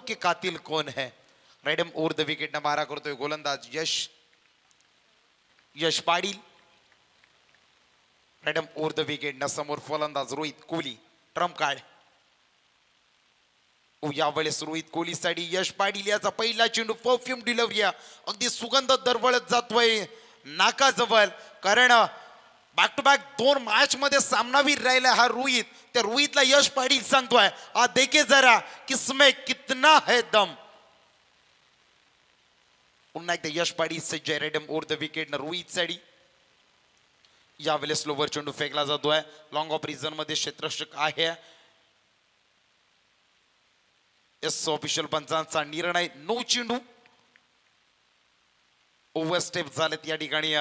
के कातिल कौन है। राइडम over the wicket न मारा करतोय गोलंदाज यश पाटील। राइडम ओव्हर द विकेट न समोर फलंदाज रोहित कोहली ट्रम्प कार्ड। यावेळेस रोहित कोहलीसाठी यश पाटील याचा पहिला चेंडू परफ्यूम डिलिव्हरी अगदी सुगंध दरवळत जातोय नाकाजवळ, कारण बॅक टू बॅक 2 मॅच मध्ये सामनावीर राहिला हा रोहित। त्या रोहितला यश पाटील सांगतोय आ देखे जरा किसमें कितना है दम। पुन्हा एकदा यश पाटील सज्ज रेडम ओव्हर द विकेट न रोहित साठी। यावेळेस लोवर चेंडू फेकला जातोय लॉंग ऑफ रिझन मध्ये क्षेत्ररक्षक आहे। एस ऑफिशियल पंचांचा निर्णय 9 चेंडू ओव्हर स्टेप झालेत या ठिकाणी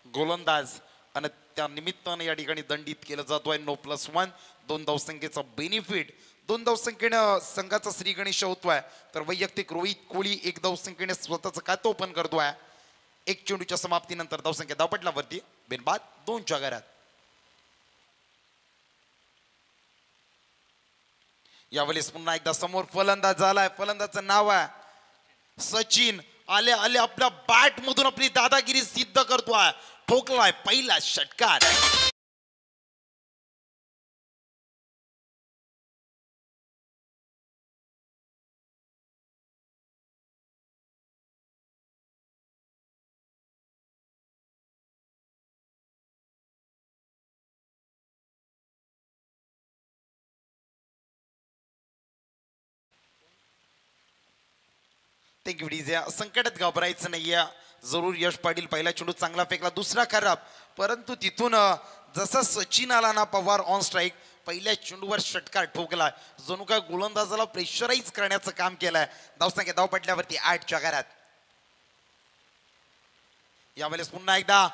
गोलंदाज आणि त्या निमित्ताने या ठिकाणी दंडित केलं जातोय 9+1 2 धावसंख्येचा बेनिफिट। 2 धावसंख्येने संघाचा श्री गणेश होतोय तर वैयक्तिक रोहित कोहली 1 धावसंख्येने स्वतःचं खातं ओपन करतोय। 1 चेंडूच्या समाप्तीनंतर धावसंख्या धावपटलावरती बिनबाद 2 च्या घरात। यावेळेस पुन्हा एकदा समोर फलंदाज आलाय, फलंदाजाचं नाव आहे सचिन। आले आले आपल्या बॅट मधून आपली दादागिरी सिद्ध करतोय, ठोकलाय पहिला षटकार। संकटात घाबरायचं नाहीये, जरूर यश पाटील पहिला चेंडू चांगला फेकला, दुसरा खराब, परंतु तिथून जसा सचिन आला ना पवार ऑन स्ट्राईक पहिल्या चेंडूवर षटकार ठोकला, जणू काय गोलंदाजाला प्रेशराईज करण्याचं काम केलंय। धावसंख्या धाव पडल्यावरती 8 च्या घरात। यावेळेस पुन्हा एकदा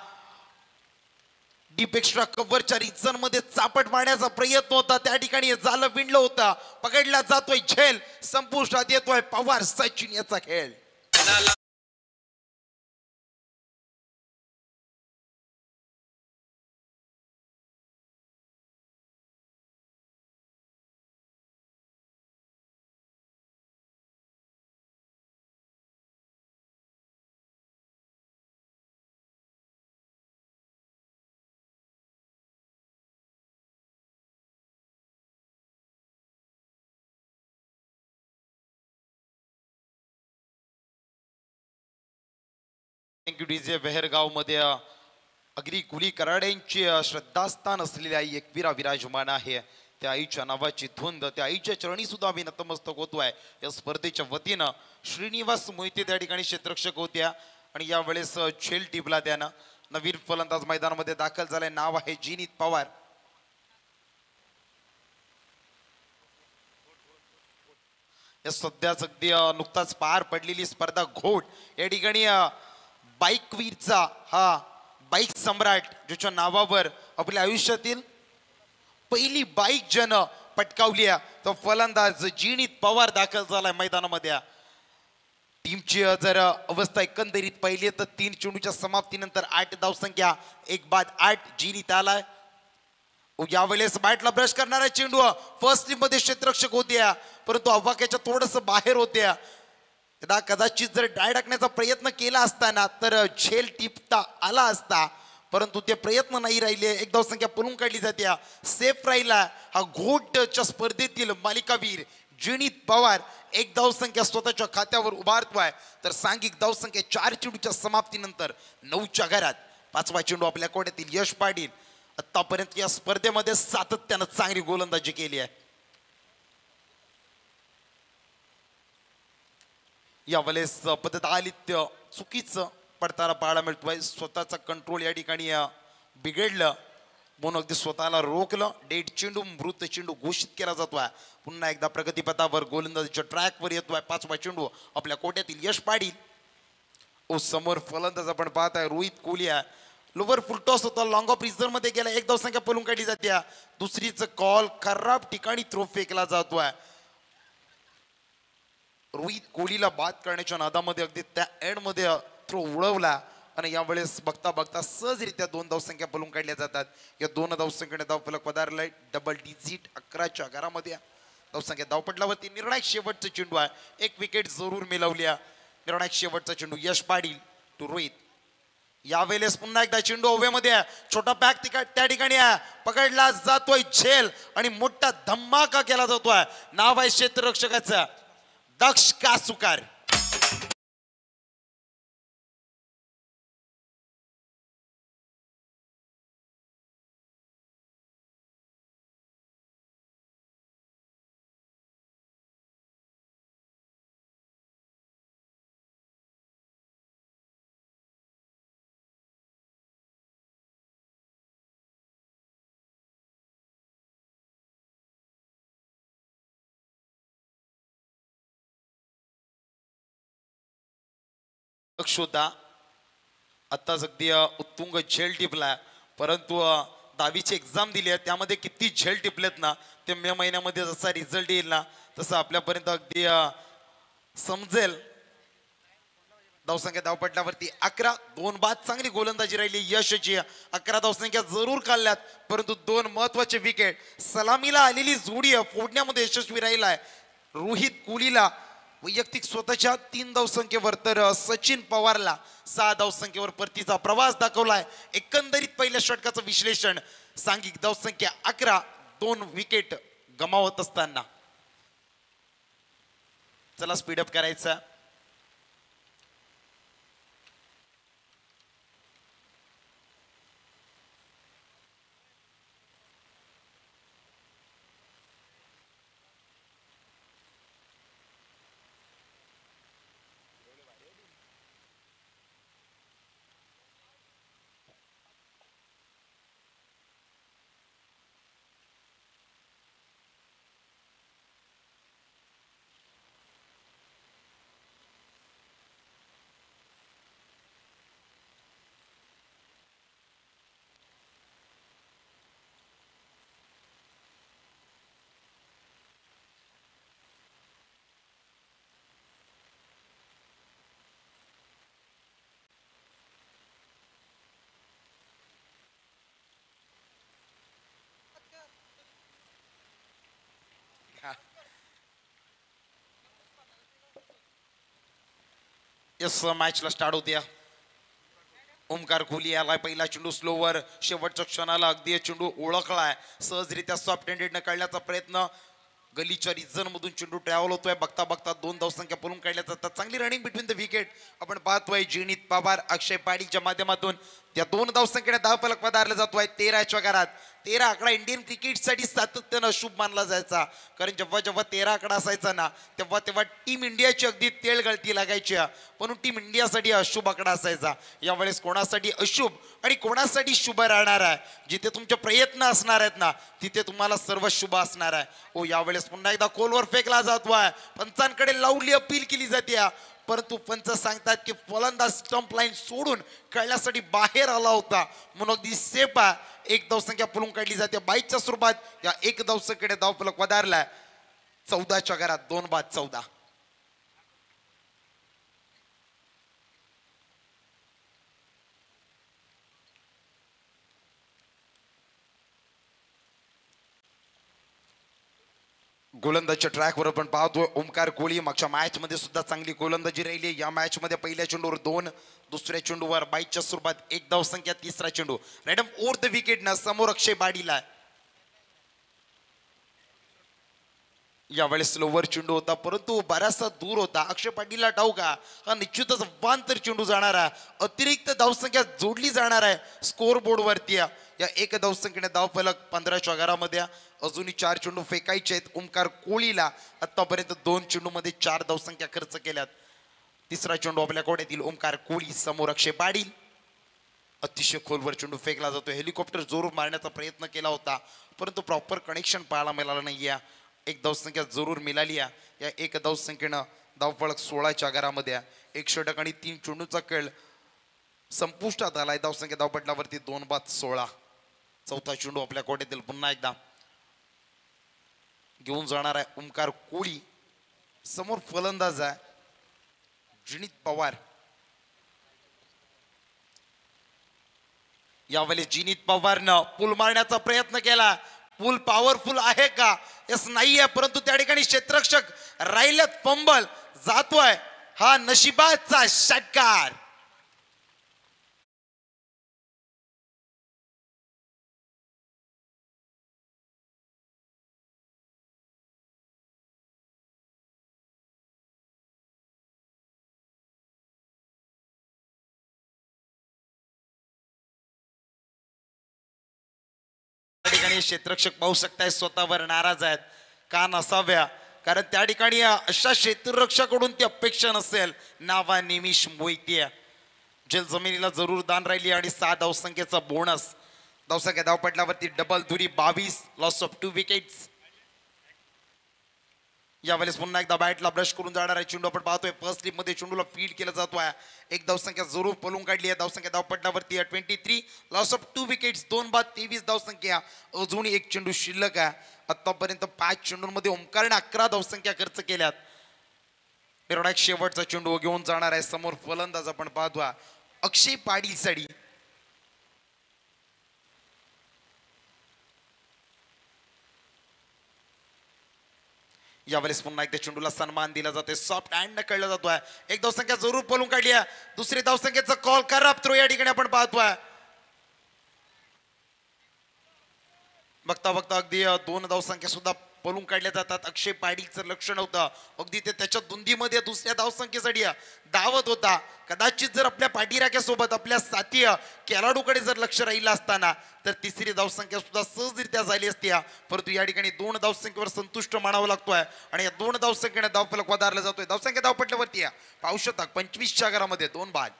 डीप एक्स्ट्रा कव्हरच्या रिझन मध्ये चापट मारण्याचा प्रयत्न होता, त्या ठिकाणी झालं विंडलं होता, पकडला जातोय झेल, संपुष्टात येतोय पवार सचिन याचा खेळ। थँक्यू डीजे बेहरगाव मध्ये अगदी कुली कराड्यांची श्रद्धास्थान असलेली आई एकवीरा विराजमान आहे। त्या आईच्या नावाची धुंद, त्या आईच्या चरणी सुद्धा आम्ही नतमस्तक होतोय। या स्पर्धेच्या वतीनं श्रीनिवास मोहिते त्या ठिकाणी क्षेत्ररक्षक होत्या आणि यावेळेस झेल टिपला त्यानं। नवीन फलंदाज मैदानामध्ये दाखल झालाय, नाव आहे जिनीत पवार। या सध्याच अगदी नुकताच पार पडलेली स्पर्धा घोट या ठिकाणी बाईकवीरचा हा बाईक सम्राट ज्याच्या नावावर आपल्या आयुष्यातील पहिली बाईक जन पटकावली तो फलंदाज जिनीत पवार दाखल झालाय मैदानामध्ये। टीमची जर अवस्था एकंदरीत पाहिली तर 3 चेंडूच्या समाप्तीनंतर 8 धावसंख्या 1 बाद 8 जिनीत आलाय। यावेळेस बॅटला ब्रश करणारा चेंडू फर्स्ट टीम मध्ये क्षेत्ररक्षक होत्या, परंतु आवाक्याच्या थोडस बाहेर होत्या। कदाचित जर डाय टाकण्याचा प्रयत्न केला असताना तर झेल टिपता आला असता, परंतु ते प्रयत्न नाही राहिले। 1 धावसंख्या पळून काढली जाते, सेफ राहिला हा घोटच्या स्पर्धेतील मालिकावीर जिनीत पवार। 1 धावसंख्या स्वतःच्या खात्यावर उभारतोय तर सांघिक धावसंख्या 4 चेंडूच्या समाप्तीनंतर 9 च्या घरात। 5वा चेंडू आपल्या कोट्यातील यश पाटील आतापर्यंत या स्पर्धेमध्ये सातत्यानं चांगली गोलंदाजी केली आहे। यावेळेस पद्धतालित्य चुकीचं पडताना पाहायला मिळतोय, स्वतःचा कंट्रोल या ठिकाणी बिघडलं म्हणून अगदी स्वतःला रोखलं। डेड चेंडू मृत चेंडू घोषित केला जातोय। पुन्हा एकदा प्रगतीपथावर गोलंदाजीच्या ट्रॅकवर येतोय 5वा चेंडू आपल्या कोट्यातील यश पाटील। समोर फलंदाज आपण पाहत आहे रोहित कोहली आहे, लोवर फुलटॉस होता, लॉंग ऑफ रिझर्व मध्ये गेला, 1 धावसंख्या पळून काढली जाते, दुसरीच कॉल खराब ठिकाणी थ्रो फेकला जातोय। रोहित कोहलीला बाद करण्याच्या नादामध्ये अगदी त्या एंड मध्ये थ्रो उडवला आणि यावेळेस बघता बघता सहजरित्या 2 धावसंख्या पळून काढल्या जातात। या 2 धावसंख्येने धावफलक पदार्लाय डबल डिजिट 11 च्या घरामध्ये। धावसंख्या धावपटलावरती निर्णायक शेवटचा चेंडू आहे, एक विकेट जरूर मिळवल्या. निर्णायक शेवटचा चेंडू यश पाटील टू रोहित. यावेळेस पुन्हा एकदा चेंडू हवेमध्ये आहे, छोटा पॅक त्या ठिकाणी आहे, पकडला जातोय झेल आणि मोठा धमाका केला जातोय. नाव आहे क्षेत्ररक्षकाचं दक्ष कासुकार. शोधा आत्ताच अगदी उत्तुंग झेल टिपलाय, परंतु दहावीची एक्झाम दिली आहे त्यामध्ये किती झेल टिपलेत ना, ते मे महिन्यामध्ये जसा रिझल्ट येईल ना तसं आपल्यापर्यंत अगदी समजेल. धावसंख्या धावपटलावरती 11, 2 बाद चांगली गोलंदाजी राहिली यशची. 11 धावसंख्या जरूर काढल्यात, परंतु 2 महत्वाचे विकेट. सलामीला आलेली जोडी फोडण्यामध्ये यशस्वी राहिलाय. रोहित कोहलीला वैयक्तिक स्वतःच्या 3 धावसंख्येवर तर सचिन पवारला 6 धावसंख्येवर परतीचा प्रवास दाखवलाय. एकंदरीत पहिल्या षटकाचं विश्लेषण, सांघिक धावसंख्या 11, 2 विकेट गमावत असताना. चला स्पीडअप करायचा. यस मॅचला स्टार्ट होत्या. ओमकार कोहली याला पहिला चेंडू स्लोवर, शेवटच्या क्षणाला अगदी चेंडू ओळखलाय, सहजरित्या सॉफ्ट हँडेड न काढण्याचा प्रयत्न. गलीच्या रिझन मधून चेंडू ट्रॅव्हल होतोय, बघता बघता 2 धावसंख्या पळून काढल्या जातात. चांगली रनिंग बिटवीन द विकेट आपण पाहतोय. जिनीत पवार, अक्षय पाडीच्या माध्यमातून त्या 2 धावसंख्येने धावफलक पदार्थ जातोय. 13च्या घरात 13 आकडा इंडियन क्रिकेटसाठी सातत्यानं शुभ मानला जायचा, कारण जेव्हा जेव्हा 13 आकडा असायचा ना तेव्हा तेव्हा टीम इंडियाची अगदी तेल गळती लागायची, म्हणून टीम इंडियासाठी अशुभ आकडा असायचा. यावेळेस कोणासाठी अशुभ आणि कोणासाठी शुभ राहणार आहे, जिथे तुमचे प्रयत्न असणार आहेत ना तिथे तुम्हाला सर्व शुभ असणार आहे. ओ यावेळेस पुन्हा एकदा खोलवर फेकला जातोय, पंचांकडे लाऊडली अपील केली जाते, परंतु पंच सांगतात की फलंदाज स्टंप लाईन सोडून खेळण्यासाठी बाहेर आला होता, म्हणून अगदी सेफ आहे. 1 धावसंख्या पळून काढली जाते. 22च्या स्वरूपात या 1 धावसंख्येने धावफलक वधारलाय. 14च्या घरात 2 बाद 14. गोलंदाजच्या ट्रॅकवर आपण पाहतोय ओमकार कोहली. मागच्या मॅच मध्ये सुद्धा चांगली गोलंदाजी राहिली. या मॅच मध्ये पहिल्या चेंडूवर 2, दुसऱ्या चेंडूवर 22च्या स्वरूपात 1 धावसंख्या. तिसरा चेंडू रॅडम ओव्हर द विकेट ना समोर अक्षय बाडीला. यावेळेस स्लोवर चेंडू होता, परंतु बराचसा दूर होता. अक्षय पाटीलला ठाऊका हा निश्चितच वांतर चेंडू जाणार आहे, अतिरिक्त धावसंख्या जोडली जाणार आहे स्कोर बोर्ड वरती. या 1 धावसंख्येने धावफलक 15च्या घरामध्ये. अजूनही 4 चेंडू फेकायचे आहेत ओमकार कोहलीला. आतापर्यंत 2 चेंडू मध्ये 4 धावसंख्या खर्च केल्यात. तिसरा चेंडू आपल्या कोड्यातील ओमकार कोहली समोर अक्षय पाटील. अतिशय खोलवर चेंडू फेकला जातो. हेलिकॉप्टर जोर मारण्याचा प्रयत्न केला होता, परंतु प्रॉपर कनेक्शन पाहायला मिळालं नाहीये. 1 धावसंख्या जरूर मिळाली आहे. या 1 धावसंख्येनं धावफलक 16च्या घरामध्ये. 1 षटक आणि 3 चेंडूचा खेळ संपुष्टात आलाय. धावसंख्या धावपटलावरती 2 बाद 16. चौथा चेंडू आपल्या कोट्यातील पुन्हा एकदा घेऊन जाणार आहे ओमकार कोहली. समोर फलंदाज आहे जिनीत पवार. यावेळी जिनीत पवारनं पुल मारण्याचा प्रयत्न केला, पूल पॉवरफुल आहे का? यस नाही आहे, परंतु त्या ठिकाणी क्षेत्ररक्षक राहिलेत फंबल जातोय हा नशिबाचा षटकार. त्या ठिकाणी क्षेत्ररक्षक पाहू शकताय स्वतःवर नाराज आहेत. का नसाव्या, कारण त्या ठिकाणी अशा क्षेत्ररक्षकाकडून ती अपेक्षा नसेल. नावा निमिष मोहिते जेल जमिनीला जरूर दान राहिली आणि 6 धावसंख्येचा बोनस. धावसंख्या धावपटलावरती डबल दुरी 22, लॉस ऑफ 2 विकेट्स. यावेळेस पुन्हा एकदा बॅटला ब्रश करून जाणार आहे चेंडू. आपण पाहतोय फर्स्ट स्लिप मध्ये चेंडूला फीड केलं जातोय. एक धावसंख्या जरूर पळून काढली आहे. धावसंख्या धावपटलावरती 23, लॉस ऑफ 2 विकेट्स, 2 बाद 23 धावसंख्या. अजून एक चेंडू शिल्लक आहे. आतापर्यंत 5 चेंडूंमध्ये ओमकारने 11 धावसंख्या खर्च केल्यात. निर्णायक शेवटचा चेंडू घेऊन जाणार आहे समोर फलंदाज. आपण पाहतोय अक्षय पाटील साडी. यावेळेस पुन्हा एकदा चेंडूला सन्मान दिला जातोय. सॉफ्ट हँड न कळला जातोय. एक धावसंख्या जरूर पळून काढली आहे. दुसरी धावसंख्येचा कॉल खराब थ्रो या ठिकाणी आपण पाहतोय. बघता बघता अगदी 2 धावसंख्या सुद्धा पळून काढल्या जातात. अक्षय पाटीलचं लक्ष नव्हतं. अगदी ते त्याच्या धुंदीमध्ये दुसऱ्या धावसंख्येसाठी धावत होता. कदाचित जर आपल्या पाठीराख्यासोबत आपल्या साथी खेळाडूकडे जर लक्ष राहिलं असताना तर तिसरी धावसंख्या सुद्धा सहजरित्या झाली असती. परंतु या ठिकाणी 2 धावसंख्येवर संतुष्ट मानावं लागतोय आणि या 2 धावसंख्येने धावफलक वधारला जातोय. धावसंख्या धावपटल्यावरती पाहू शकता 25च्या घरामध्ये 2 बाद.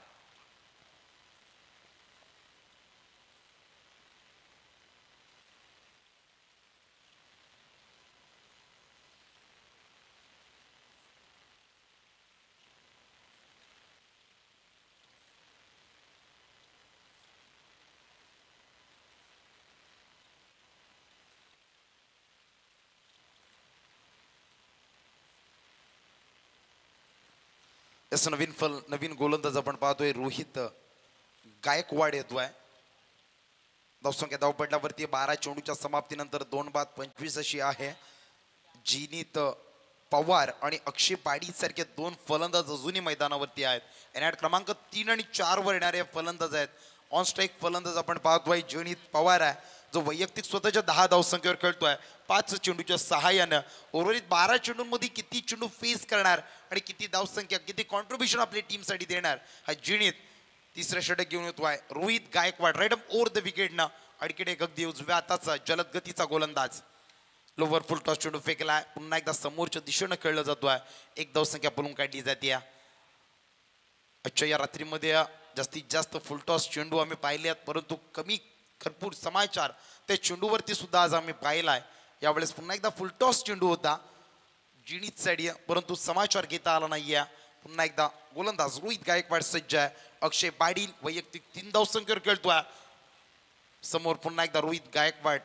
नवीन गोलंदाज आपण पाहतोय रोहित गायकवाड येतोय. धावसंख्या धावपटलावरती 12 चेंडूच्या समाप्तीनंतर 2 बाद 25 अशी आहे. जिनीत पवार आणि अक्षय पाटील सारखे 2 फलंदाज अजूनही मैदानावरती आहेत. एनआयट क्रमांक 3 आणि 4 वर येणारे फलंदाज आहेत. ऑन स्ट्राईक फलंदाज आपण पाहतोय जिनीत पवार आहे, जो वैयक्तिक स्वतःच्या 10 धावसंख्येवर खेळतोय. 5 चेंडूच्या सहाय्यानं उर्वरित 12 चेंडूंमध्ये किती चेंडू फेस करणार आणि किती धावसंख्या, किती कॉन्ट्रीब्युशन आपल्या टीमसाठी देणार हा जिनीत तिसरं षटक घेऊन येतोय. Rohit Gaikwad right over the विकेटनं अडकीने अगदी उजव्या हाताचा जलद गतीचा गोलंदाज. लोवर फुल टॉस चेंडू फेकलाय. पुन्हा एकदा समोरच्या दिशेनं खेळलं जातोय. एक धावसंख्या पळून काढली जाते. आजच्या या रात्रीमध्ये जास्तीत जास्त फुलटॉस चेंडू आम्ही पाहिले आहेत, परंतु कमी भरपूर समाचार त्या चेंडूवरती सुद्धा आज आम्ही पाहिलाय. यावेळेस पुन्हा एकदा फुलटॉस चेंडू होता जिनीत साठी, परंतु समाचार घेता आला नाहीये. पुन्हा एकदा गोलंदाज रोहित गायकवाड सज्ज आहे. अक्षय पाटील वैयक्तिक 3 धावसंख्येवर खेळतोय. समोर पुन्हा एकदा रोहित गायकवाड.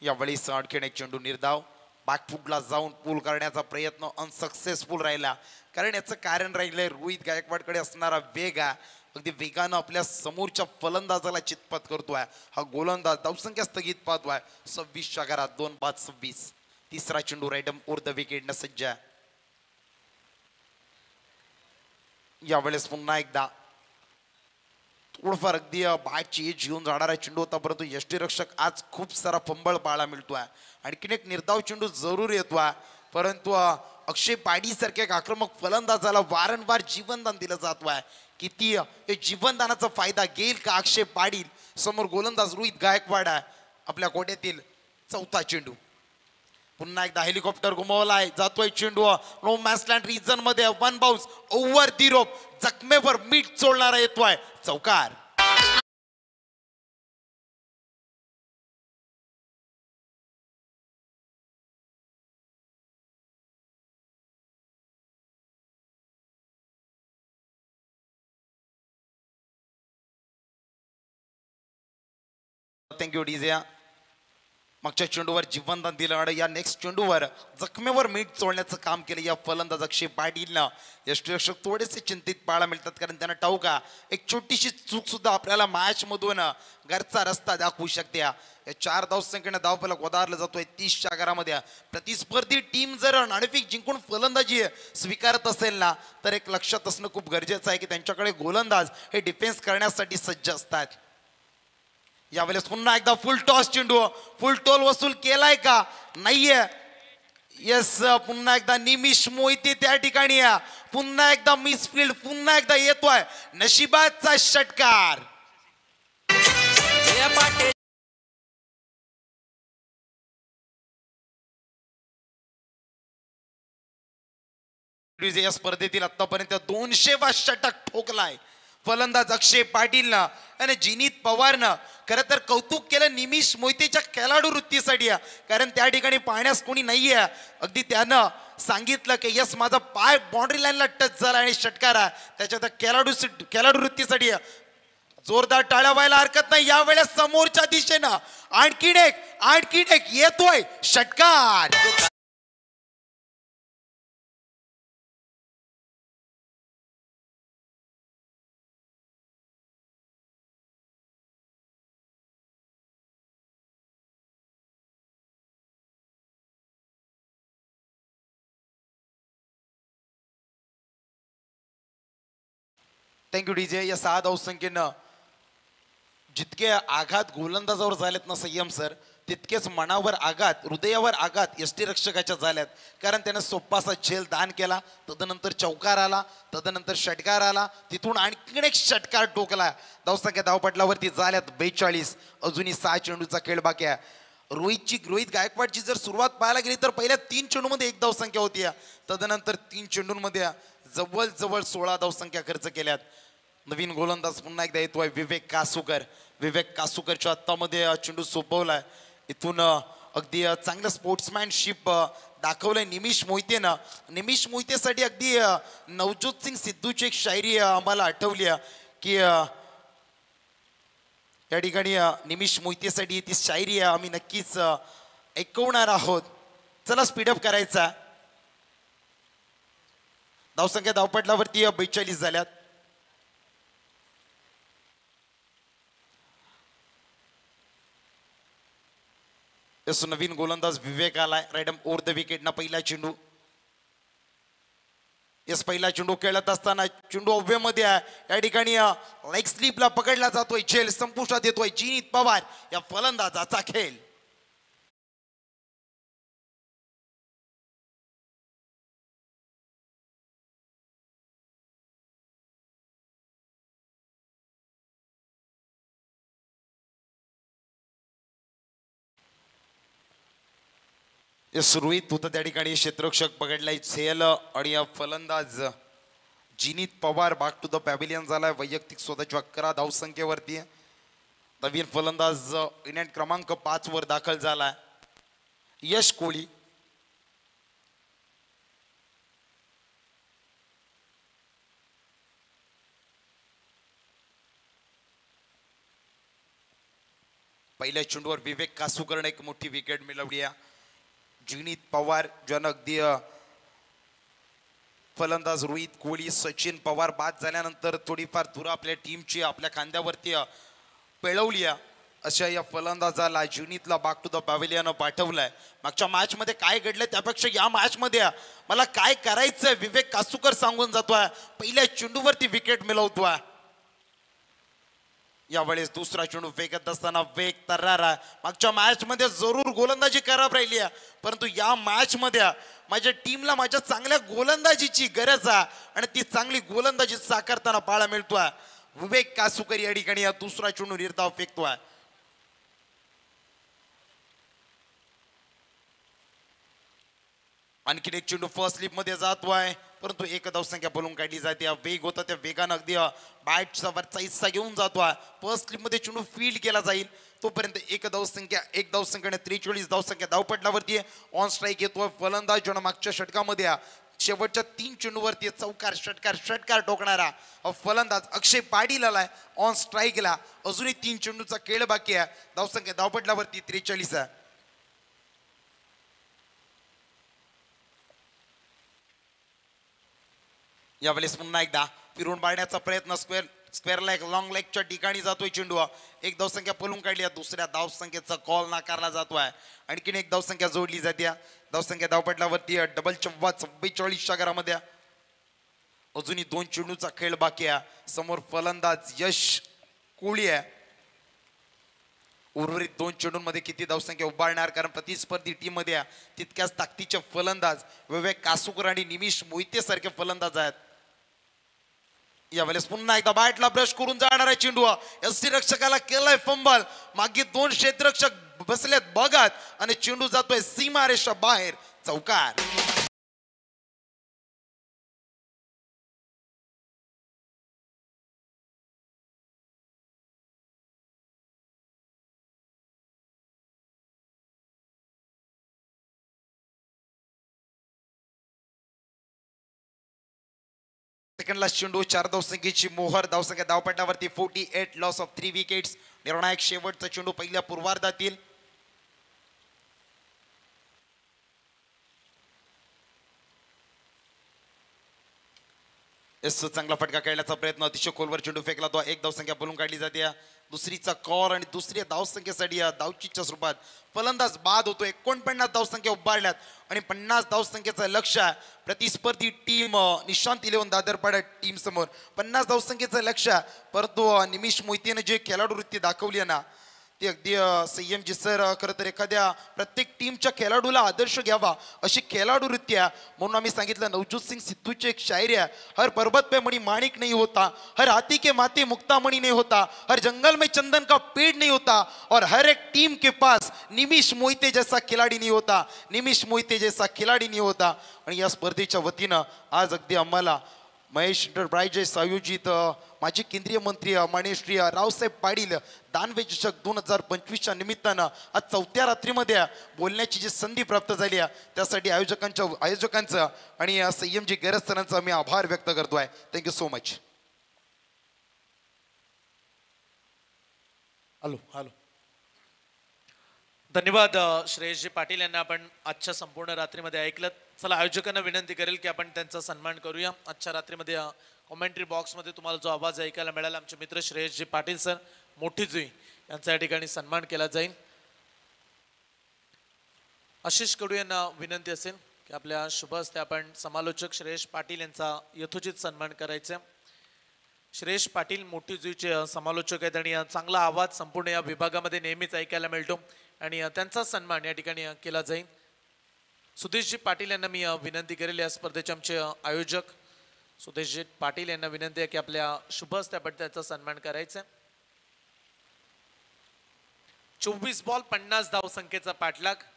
यावेळेस आणखीन एक चेंडू निर्धाव. बॅकफुटला जाऊन पूल करण्याचा प्रयत्न अनसक्सेसफुल राहिला. कारण याचं कारण राहिलंय रोहित गायकवाडकडे असणारा वेग आहे. अगदी वेगानं आपल्या समोरच्या फलंदाजाला चितपत करतोय. हा गोलंदाज धावसंख्या स्थगित पाहतोय 26च्या घरात 2 बाद 26. तिसरा चेंडू राईडम ओर द विकेट न सज्ज आहे. यावेळेस पुन्हा एकदा थोडंफार अगदी बॅटची एज घेऊन जाणारा चेंडू होता, परंतु यष्टीरक्षक आज खूप सारा फंबळ पाहायला मिळतोय. आणखीन एक निर्धाव चेंडू जरूर येतोय, परंतु अक्षय पाटील सारख्या एक आक्रमक फलंदाजाला वारंवार जीवनदान दिलं जातोय. किती जीवनदानाचा फायदा घेईल का अक्षय पाटील? समोर गोलंदाज रोहित गायकवाड आहे. आपल्या कोट्यातील चौथा चेंडू. पुन्हा एकदा हेलिकॉप्टर घुमवलाय जातोय चेंडू नो मॅसलँड रिजन मध्ये. 1 बाउन्स ओव्हर दी रोप. जखमेवर मीठ चोळणारा येतोय चौकार. Thank you DJ. मागच्या चेंडूवर जीवनदान दिलं आणि या नेक्स्ट चेंडूवर जखमेवर मीठ चोळण्याचं काम केलं या फलंदाज अक्षय पाटीलनं. यष्टीरक्षक थोडेसे चिंतित पाहायला मिळतात, कारण त्यांना ठाऊक आहे एक छोटीशी चूक सुद्धा आपल्याला मॅच मधून घरचा रस्ता दाखवू शकते. या 4 धावसंख्येने धावफलक वधारला जातोय 30च्या घरामध्ये. प्रतिस्पर्धी टीम जर नाणेफेक जिंकून फलंदाजी स्वीकारत असेल ना, तर एक लक्षात असणं खूप गरजेचं आहे की त्यांच्याकडे गोलंदाज हे डिफेन्स करण्यासाठी सज्ज असतात. यावेळेस पुन्हा एकदा फुल टॉस चेंडू, फुल टोल वसूल केलाय का नाहीये. येस, पुन्हा एकदा निमिष मोहिते त्या ठिकाणी पुन्हा एकदा मिसफील्ड, पुन्हा एकदा येतोय नशिबाचा षटकार. या स्पर्धेतील आतापर्यंत 200वा षटक ठोकलाय फलंदाज अक्षय पाटीलनं आणि जिनीत पवारनं. खरं तर कौतुक केलं निमिष मोहितेच्या खेळाडू वृत्तीसाठी, कारण त्या ठिकाणी पाहण्यास कोणी नाहीये. अगदी त्यानं सांगितलं की यस माझा पाय बाउंड्री लाईनला टच झाला आणि षटकार आहे. त्याच्या खेळाडू वृत्तीसाठी जोरदार टाळ्या व्हायला हरकत नाही. यावेळेस समोरच्या दिशेनं आणखीन एक येतोय षटकार. Thank you DJ. या 6 धावसंख्येनं जितके आघात गोलंदाजावर झालेत ना संयम सर, तितकेच मनावर आघात, हृदयावर आघात यष्टीरक्षकाच्या झाल्यात. कारण त्यानं सोप्पासा झेल दान केला, तदनंतर चौकार आला, तदनंतर षटकार आला, तिथून आणखीन एक षटकार टोकला. धावसंख्या धावपटलावरती झाल्यात 42. अजूनही 6 चेंडूचा खेळ बाकी आहे. रोहित गायकवाडची जर सुरुवात पाहायला गेली तर पहिल्या 3 चेंडूमध्ये 1 धावसंख्या होती. तदनंतर 3 चेंडूंमध्ये जवळ 16 धावसंख्या खर्च केल्यात. नवीन गोलंदाज पुन्हा एकदा येतोय विवेक कासूकरच्या हातामध्ये चेंडू सोपवलाय. इथून अगदी चांगलं स्पोर्ट्समॅनशिप दाखवलंय निमिष मोहितेनं. निमिष मोहितेसाठी अगदी नवज्योत सिंग सिद्धूची एक शायरी आम्हाला आठवली की या ठिकाणी निमिष मोहितेसाठी ती शायरी आम्ही नक्कीच ऐकवणार आहोत. चला स्पीडअप करायचा. धावसंख्या धावपटलावरती 42 झाल्यात. यस, नवीन गोलंदाज विवेक आलाय. राईडम ओव्हर द विकेट ना पहिला चेंडू. यस, पहिला चेंडू खेळत असताना चेंडू हवेमध्ये आहे. या ठिकाणी लाईक स्लीपला पकडला जातोय. झेल संपुष्टात येतोय जिनीत पवार या फलंदाजाचा खेळ. सुरळीत होतं त्या ठिकाणी. क्षेत्ररक्षक पकडलाय झेल आणि फलंदाज Jinit Pawar back to the pavilion झालाय वैयक्तिक स्वतःच्या 11 धावसंख्येवरती. नवीन फलंदाज इनिंग क्रमांक 5 वर दाखल झालाय यश कोळी. पहिल्या चेंडूवर विवेक कासूकरने एक मोठी विकेट मिळवली आहे. जिनीत पवार ज्यानं अगदी फलंदाज रोहित कोहली सचिन पवार बाद झाल्यानंतर थोडीफार धुरा आपल्या टीमची आपल्या खांद्यावरती पेळवली अशा या फलंदाजाला जिनीतला बॅक टू द पॅव्हिलियन पाठवलाय. मागच्या मॅच मध्ये काय घडलं त्यापेक्षा या मॅच मध्ये मला काय करायचंय विवेक कासूकर सांगून जातोय. पहिल्या चेंडूवरती विकेट मिळवतोय. यावेळेस दुसरा चेंडू फेकत असताना वेग तर्रार. मागच्या मॅच मध्ये जरूर गोलंदाजी खराब राहिली आहे, परंतु या मॅच मध्ये माझ्या टीमला माझ्या चांगल्या गोलंदाजीची गरज आहे आणि ती चांगली गोलंदाजी साकारताना पाहायला मिळतोय. विवेक कासूकर या ठिकाणी या दुसरा चेंडू निर्धाव फेकतोय. आणखीन एक चेंडू फर्स्ट स्लिप मध्ये जातोय, परंतु एक धावसंख्या बोलून काढली जाते. वेग होता त्या वेगानं अगदी बॅटचा वरचा हिस्सा घेऊन जातोय. फर्स्ट स्लिप मध्ये चेंडू फील्ड केला जाईल तोपर्यंत एक धावसंख्याने 43 धावसंख्या धावपटलावरती ऑन स्ट्राईक येतोय फलंदाज ज्यानं मागच्या षटकामध्ये शेवटच्या 3 चेंडूवरती षटकार टोकणारा फलंदाज अक्षय पाटील आलाय ऑन स्ट्राईकला. अजूनही 3 चेंडूचा खेळ बाकी आहे. धावसंख्या धावपटलावरती 43 आहे. यावेळेस पुन्हा एकदा फिरून पाडण्याचा प्रयत्न स्क्वेअर लेग लॉंग लेगच्या ठिकाणी जातोय चेंडू. एक धावसंख्या पळून काढली, दुसऱ्या धावसंख्येचा कॉल नाकारला जातोय. आणखीन एक धावसंख्या जोडली जाते. धावसंख्या धावपटलावरती डबल 44च्या घरामध्ये. अजूनही 2 चेंडूचा खेळ बाकी आहे. समोर फलंदाज यश कोळी आहे. उर्वरित 2 चेंडूंमध्ये किती धावसंख्या उभारणार, कारण प्रतिस्पर्धी टीम मध्ये तितक्याच ताकदीचे फलंदाज विवेक कासूकर आणि निमिष मोहिते सारखे फलंदाज आहेत. यावेळेस पुन्हा एकदा बॅटला ब्रश करून जाणार आहे चेंडू. एसटी रक्षकाला केलाय फंबल. मागे 2 क्षेत्ररक्षक बसलेत बघत आणि चेंडू जातोय सीमारेषा बाहेर, चौकार. सेकंडला चेंडू 4 धावसंख्येची मोहर. धावसंख्या धावपटावरती 48, लॉस ऑफ 3 विकेट्स. निर्णायक शेवटचा चेंडू पहिल्या पूर्वार्धातील. चांगला फटका खेळण्याचा प्रयत्न, अतिशय खोलवर चेंडू फेकला तो. एक धावसंख्या बोलून काढली जाते. दुसरीचा कॉल आणि दुसऱ्या धावसंख्येसाठी धावचीच्या स्वरूपात फलंदाज बाद होतो. 49 धावसंख्या उभारल्यात आणि 50 धावसंख्येचं लक्ष आहे प्रतिस्पर्धी टीम निशांत 11 दादरपाडा टीम समोर. 50 धावसंख्येचं लक्ष आहे, परंतु निमिष मोहितेने जे खेळाडू वृत्ती दाखवली आहे ना, ती अगदी संयमजी सर खरं तर एखाद्या प्रत्येक टीमच्या खेळाडूला आदर्श घ्यावा अशी खेळाडू वृत्ती आहे. म्हणून आम्ही सांगितलं, नवज्योत सिंग सिद्धूची एक शायरी आहे, हर पर्वत पे मणि माणिक नहीं होता, हर हाथी के माथे मुक्ता मणि नहीं होता, हर जंगल में चंदन का पेड़ नहीं होता, और हर एक टीम के पास निमिष मोहिते जैसा खिलाडी नहीं होता, निमिष मोहिते जैसा खिलाडी नहीं होता. आणि या स्पर्धेच्या वतीनं आज अगदी आम्हाला महेश एंटरप्राइजेस आयोजित माजी केंद्रीय मंत्री माननीय श्री रावसाहेब पाटील दानवे चषक 2025च्या निमित्तानं आज 4थ्या रात्रीमध्ये बोलण्याची जी संधी प्राप्त झाली आहे, त्यासाठी आयोजकांचं आणि संयमजी गैरज सरांचा मी आभार व्यक्त करतो आहे. Thank you so much. हॅलो धन्यवाद श्रेयसजी पाटील यांना आपण आजच्या संपूर्ण रात्रीमध्ये ऐकलं. चला आयोजकांना विनंती करेल की आपण त्यांचा सन्मान करूया. आजच्या रात्रीमध्ये कॉमेंट्री बॉक्समध्ये तुम्हाला जो आवाज ऐकायला मिळाला, आमचे मित्र श्रेयसजी पाटील सर मोठी जुई यांचा या ठिकाणी सन्मान केला जाईल. आशिष कडू यांना विनंती असेल की आपल्या शुभ हस्ते आपण समालोचक श्रेयस पाटील यांचा यथोचित सन्मान करायचा. श्रेयस पाटील मोठी जुईचे समालोचक आहेत आणि चांगला आवाज संपूर्ण या विभागामध्ये नेहमीच ऐकायला मिळतो आणि त्यांचा सन्मान या ठिकाणी केला जाईल. सुदेशजी पाटील यांना मी विनंती करेल, या स्पर्धेचे आमचे आयोजक सुदेशजी पाटील यांना विनंती आहे की आपल्या शुभ हस्ते आपण त्याचा सन्मान करायचा. 24 बॉल 50 धावसंख्येचा पाठलाग.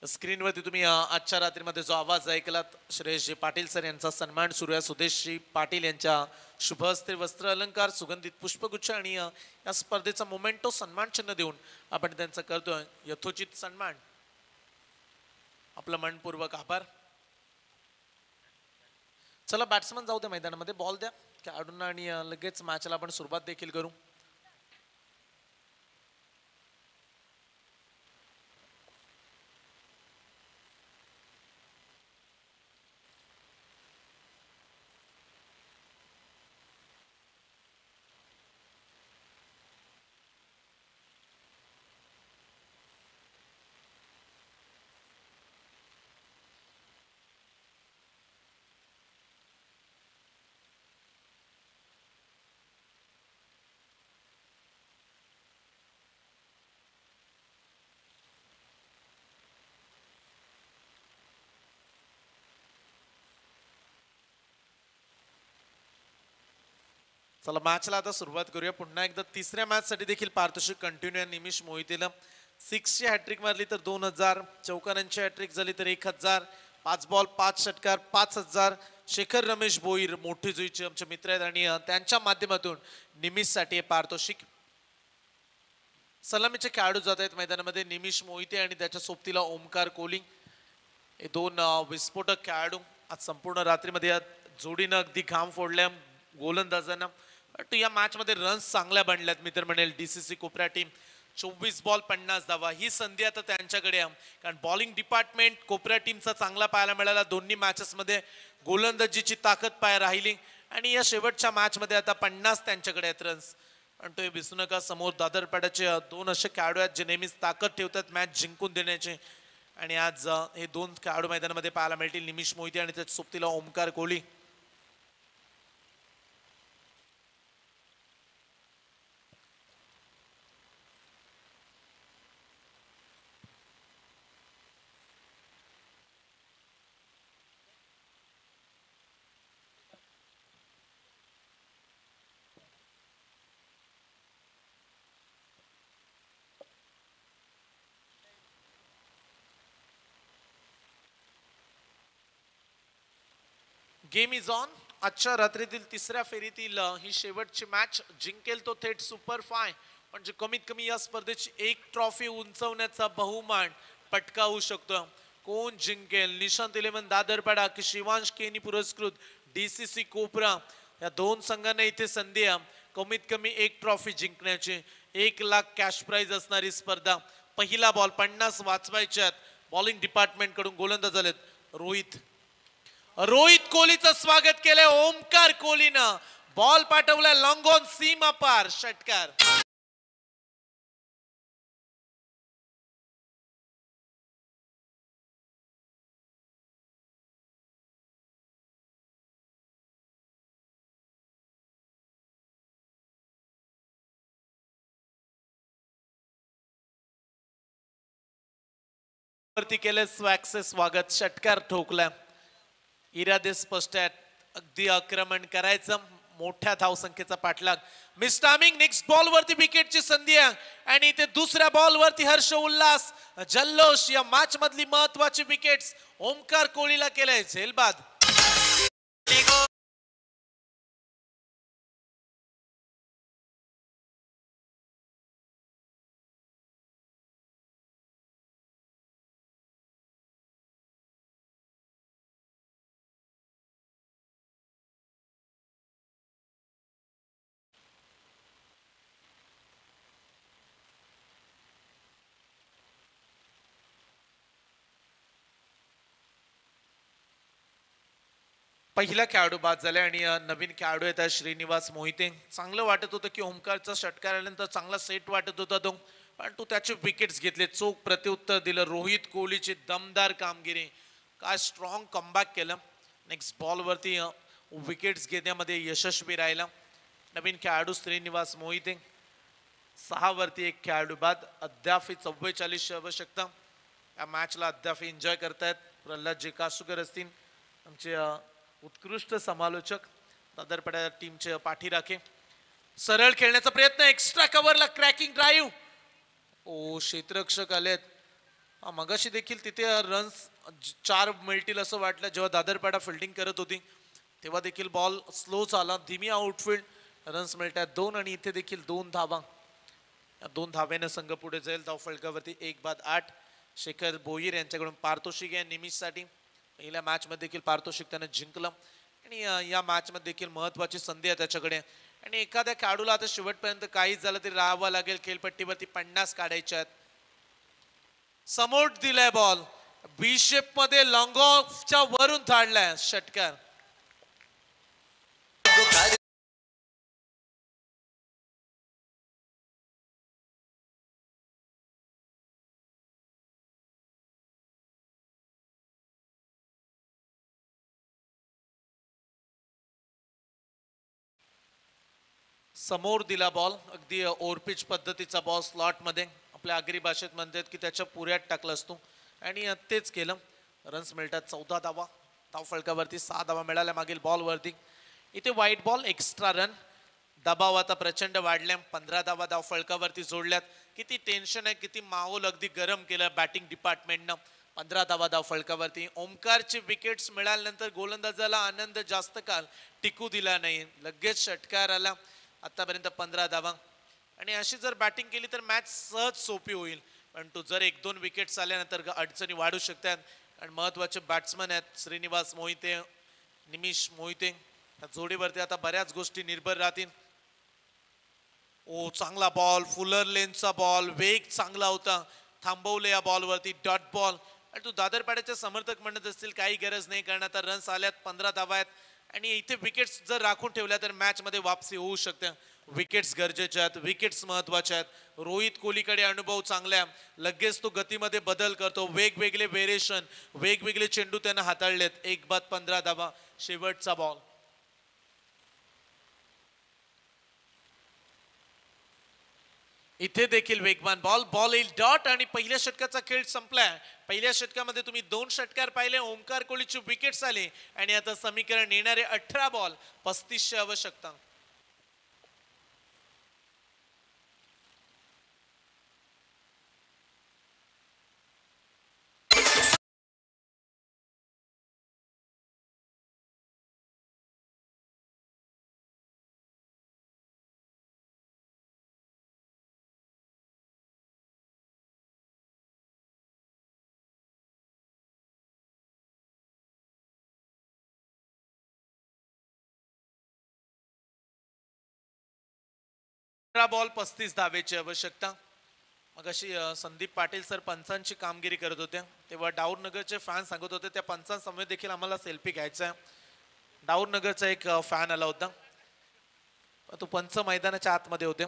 स्क्रीनवरती तुम्ही आजच्या रात्रीमध्ये जो आवाज ऐकलात, श्रेयसजी पाटील सर यांचा सन्मान सुरू आहे. सुदेशजी पाटील यांच्या शुभ हस्ते वस्त्र अलंकार, सुगंधित पुष्पगुच्छ आणि या स्पर्धेचा मोमेंटो सन्मान चिन्ह देऊन आपण त्यांचा करतोय यथोचित सन्मान. आपलं मनपूर्वक आभार. चला बॅट्समन जाऊ द्या मैदानामध्ये, बॉल द्या खेळाडूंना आणि लगेच मॅचला आपण सुरुवात देखील करू. चला मॅचला आता सुरुवात करूया. पुन्हा एकदा तिसऱ्या मॅच साठी देखील पारितोषिक कंटिन्यू आहे. निमिष मोहितेला 6ची हॅट्रिक मारली तर 2000, चौकारांची हॅट्रिक झाली तर 1000, 5 बॉल 5 षटकार 5000. शेखर रमेश भोईर मोठी जुईचे आमचे मित्र आहेत आणि त्यांच्या माध्यमातून निमिष साठी पारितोषिक. सलामीचे खेळाडू जात आहेत मैदानामध्ये. निमिष मोहिते आणि त्याच्या सोबतीला ओमकार कोलिंग हे 2 विस्फोटक खेळाडू. आज संपूर्ण रात्रीमध्ये या जोडीनं अगदी घाम फोडल्या गोलंदाजांना. परंतु या मॅच मध्ये रन्स चांगल्या बनल्यात. मी तर म्हणेल डीसीसी कोपरा टीम 24 बॉल 50 धावा ही संधी आता त्यांच्याकडे आहे. कारण बॉलिंग डिपार्टमेंट कोपरा टीमचा चांगला पाहायला मिळाला. दोन्ही मॅचेस मध्ये गोलंदाजीची ताकद पाय राहिली आणि या शेवटच्या मॅच मध्ये आता 50 त्यांच्याकडे आहेत रन्स. पण तो विसरू नका समोर दादरपाड्याचे दोन असे खेळाडू आहेत जे नेहमीच ताकद ठेवतात मॅच जिंकून देण्याचे. आणि आज हे दोन खेळाडू मैदानामध्ये पाहायला मिळतील. निमिष मोहिते आणि त्याच्या सोबतीला Omkar Kohli. Game is on. आजच्या रात्रीतील तिसऱ्या फेरीतील ही शेवटची मॅच. जिंकेल तो थेट सुपर 5 म्हणजे कमीत कमी या स्पर्धेची एक ट्रॉफी उंचवण्याचा बहुमान पटकावू शकतो. कोण जिंकेल? निशांत 11 दादरपाडा की शिवांश केनी पुरस्कृत डीसीसी कोपरा या दोन संघांना इथे संधी आहे कमीत कमी एक ट्रॉफी जिंकण्याची. 1 लाख कॅश प्राइज असणारी स्पर्धा. पहिला बॉल 50 वाचवायच्यात. बॉलिंग डिपार्टमेंट कडून गोलंदाज आलेत रोहित कोहलीचं स्वागत केलंय ओमकार कोहलीनं. बॉल पाठवलाय लॉंग ऑन सीमा पार षटकार. वरती केले स्वॅक्से स्वागत. षटकार ठोकला. इरादे स्पष्ट आहेत. अगदी आक्रमण करायचं. मोठ्या धावसंख्येचा पाठलाग. Miss timing. नेक्स्ट बॉल वरती विकेटची संधी आहे आणि इथे दुसऱ्या बॉल वरती हर्ष उल्हास जल्लोष. या मॅच मधली महत्वाची विकेट्स ओमकार कोहलीला केलंय झेलबाद. पहिला खेळाडू बाद झाला आणि नवीन खेळाडू आहेत श्रीनिवास मोहिते. चांगलं वाटत होतं की ओमकारचा षटकार आल्यानंतर चांगला सेट वाटत होता तो. पण तो त्याचे विकेट्स घेतले. चोख प्रत्युत्तर दिलं. रोहित कोहलीची दमदार कामगिरी. काय स्ट्रॉंग कमबॅक केलं. नेक्स्ट बॉल वरती विकेट्स घेण्यामध्ये यशस्वी राहिला नवीन खेळाडू श्रीनिवास मोहिते. 6 वरती एक खेळाडू बाद. अद्याप 44 आवश्यकता. या मॅचला अद्याप एन्जॉय करतायत प्रल्हाद जे कासुकर असतील आमचे उत्कृष्ट समालोचक दादरपाड्या टीमचे पाठीराखे. सरळ खेळण्याचा प्रयत्न. एक्स्ट्रा कव्हरला क्रॅकिंग ड्राईव्ह. ओ क्षेत्ररक्षक आलेत. मगाशी देखील तिथे रन्स 4 मिळतील असं वाटलं जेव्हा दादरपाडा फिल्डिंग करत होती. तेव्हा देखील बॉल स्लो झाला. धीमी आउटफील्ड. रन्स मिळतात 2 आणि इथे देखील 2 धावा. 2 धावेनं संघ पुढे जाईल. धावफलकावरती 1 बाद 8. शेखर भोईर यांच्याकडून पारितोषिक आहे निमिषसाठी. पहिल्या मॅच मध्ये देखील पारितोषिक त्याने जिंकलं आणि या मॅच मध्ये देखील महत्वाची संधी आहे त्याच्याकडे. आणि एखाद्या खेळाडूला आता शेवटपर्यंत काहीच झालं तरी राहावं लागेल. खेळपट्टीवरती 50 काढायच्या आहेत. समोर दिलाय बॉल. बी शेप मध्ये लॉंग ऑफच्या वरून धाडलाय षटकार. समोर दिला बॉल. अगदी ओव्हरपिच पद्धतीचा बॉल स्लॉट मध्ये. आपल्या आगरी भाषेत म्हणतात की त्याच्या पुऱ्यात टाकला असतो आणि तेच केलं. रन्स मिळतात 14 धावा. धावफलकावरती 6 धावा मिळाल्या मागील बॉल वरती. इथे व्हाईट बॉल एक्स्ट्रा रन. दबाव आता प्रचंड वाढल्या. 15 धावा धावफलकावरती जोडल्यात. किती टेन्शन आहे. किती माहोल अगदी गरम केलं बॅटिंग डिपार्टमेंटनं. 15 धावा धावफलकावरती. ओमकारची विकेट्स मिळाल्यानंतर गोलंदाजाला आनंद जास्त काळ टिकू दिला नाही. लगेच षटकार आला. आतापर्यंत 15 धावा आणि अशी जर बॅटिंग केली तर मॅच सहज सोपी होईल. परंतु जर 1-2 विकेट्स आल्यानंतर अडचणी वाढू शकतात. आणि महत्वाचे बॅट्समन आहेत श्रीनिवास मोहिते, निमिष मोहिते. त्या जोडीवरती आता बऱ्याच गोष्टी निर्भर राहतील. ओ चांगला बॉल, फुलर लेनचा बॉल, वेग चांगला होता, थांबवले या बॉलवरती, डॉट बॉल. आणि तू दादरपाड्याचे समर्थक म्हणत असतील काही गरज नाही कारण आता रन्स आल्यात, 15 धावा आहेत आणि इथे विकेट्स जर राखून ठेवल्या तर मॅच मध्ये वापसी होऊ शकते. विकेट्स गरजेच्या आहेत, विकेट्स महत्वाच्या आहेत. रोहित कोहलीकडे अनुभव चांगला आहे, लगेच तो गतीमध्ये बदल करतो, वेगवेगळे व्हेरिएशन, वेगवेगळे चेंडू त्यानं हाताळलेत. 1 बाद 15 धावा, शेवटचा बॉल. इथे देखील वेगवान बॉल, बॉल येईल डॉट आणि पहिल्या षटकाचा खेळ संपलाय. पहिल्या षटकामध्ये तुम्ही 2 षटकार पाहिले, ओमकार कोहलीची विकेट्स आले आणि आता समीकरण येणारे 18 बॉल 35ची आवश्यकता. बॉल 35 धावेची आवश्यकता. मग अशी संदीप पाटील सर पंचांची कामगिरी करत होते तेव्हा डाऊर नगरचे फॅन सांगत होते त्या पंचांसमोर देखील आम्हाला सेल्फी घ्यायचा आहे. डाऊर नगरचा एक फॅन आला होता, तो पंच मैदानाच्या आतमध्ये होते.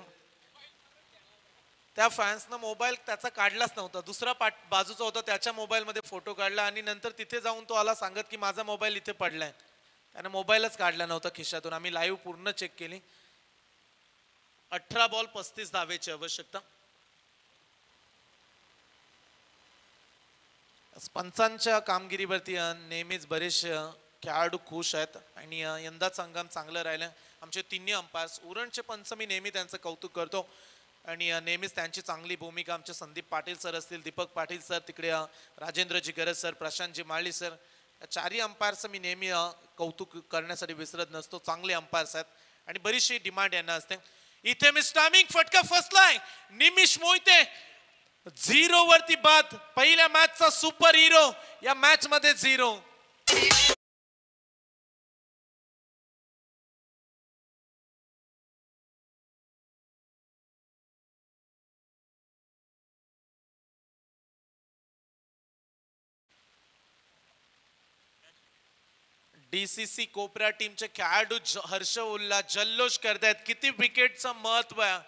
त्या फॅन्सनं मोबाईल त्याचा काढलाच नव्हता, दुसरा बाजूचा होता त्याच्या मोबाईल मध्ये फोटो काढला आणि नंतर तिथे जाऊन तो आला सांगत की माझा मोबाईल इथे पडलाय. त्याने मोबाईलच काढला नव्हता खिशातून. आम्ही लाईव्ह पूर्ण चेक केली. 18 बॉल 35 धावेची आवश्यकता. पंचांच्या कामगिरीवरती नेहमीच बरेचसे खेळाडू खुश आहेत आणि यंदाच हंगाम चांगलं राहिलं. आमचे तिन्ही अंपायर्स, उरणचे पंच मी नेहमी त्यांचं कौतुक करतो आणि नेहमीच त्यांची चांगली भूमिका. आमचे संदीप पाटील सर असतील, दीपक पाटील सर, तिकडे राजेंद्रजी गरज सर, प्रशांतजी माळी सर, या चारही अंपायर्सचं मी नेहमी कौतुक करण्यासाठी विसरत नसतो. चांगले अंपायर्स आहेत आणि बरीचशी डिमांड यांना असते. इथे मिस टायमिंग फटका फसलाय, निमिष मोहिते 0 वरती बाद. पहिल्या मॅचचा सुपर हिरो या मॅच मध्ये 0. डीसीसी कोपरा टीमचे खेळाडू हर्ष उल्हास जल्लोष करतायत. किती विकेटचं महत्व आहे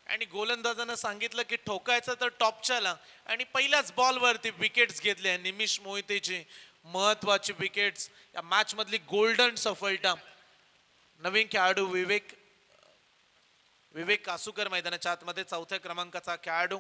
आणि गोलंदाजानं सांगितलं की ठोकायचं तर टॉपच्याला आणि पहिल्याच बॉल वरती विकेट्स घेतल्या. निमिष मोहितेची महत्वाची विकेट्स, या मॅच मधली गोल्डन सफलता. नवीन खेळाडू विवेक कासूकर मैदानाच्या आतमध्ये 4थ्या क्रमांकाचा खेळाडू.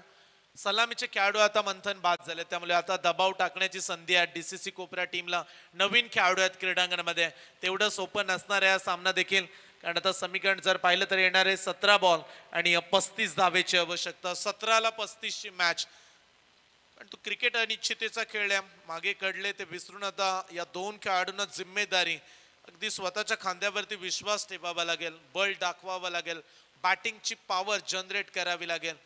सलामीचे खेळाडू आता मंथन बाद झाले त्यामुळे आता दबाव टाकण्याची संधी आहे डीसीसी कोपरा टीमला. नवीन खेळाडू आहेत क्रीडांगणामध्ये, तेवढं सोपं नसणार आहे सामना देखील कारण आता समीकरण जर पाहिलं तर येणारे 17 बॉल आणि 35 धावेची आवश्यकता. 17ला 35ची मॅच. पण तू क्रिकेट अनिश्चिततेचा खेळ आहे, मागे कडले ते विसरून आता या 2 खेळाडूंना जिम्मेदारी, अगदी स्वतःच्या खांद्यावरती विश्वास ठेवावा लागेल, बळ दाखवावा लागेल, बॅटिंगची पॉवर जनरेट करावी लागेल.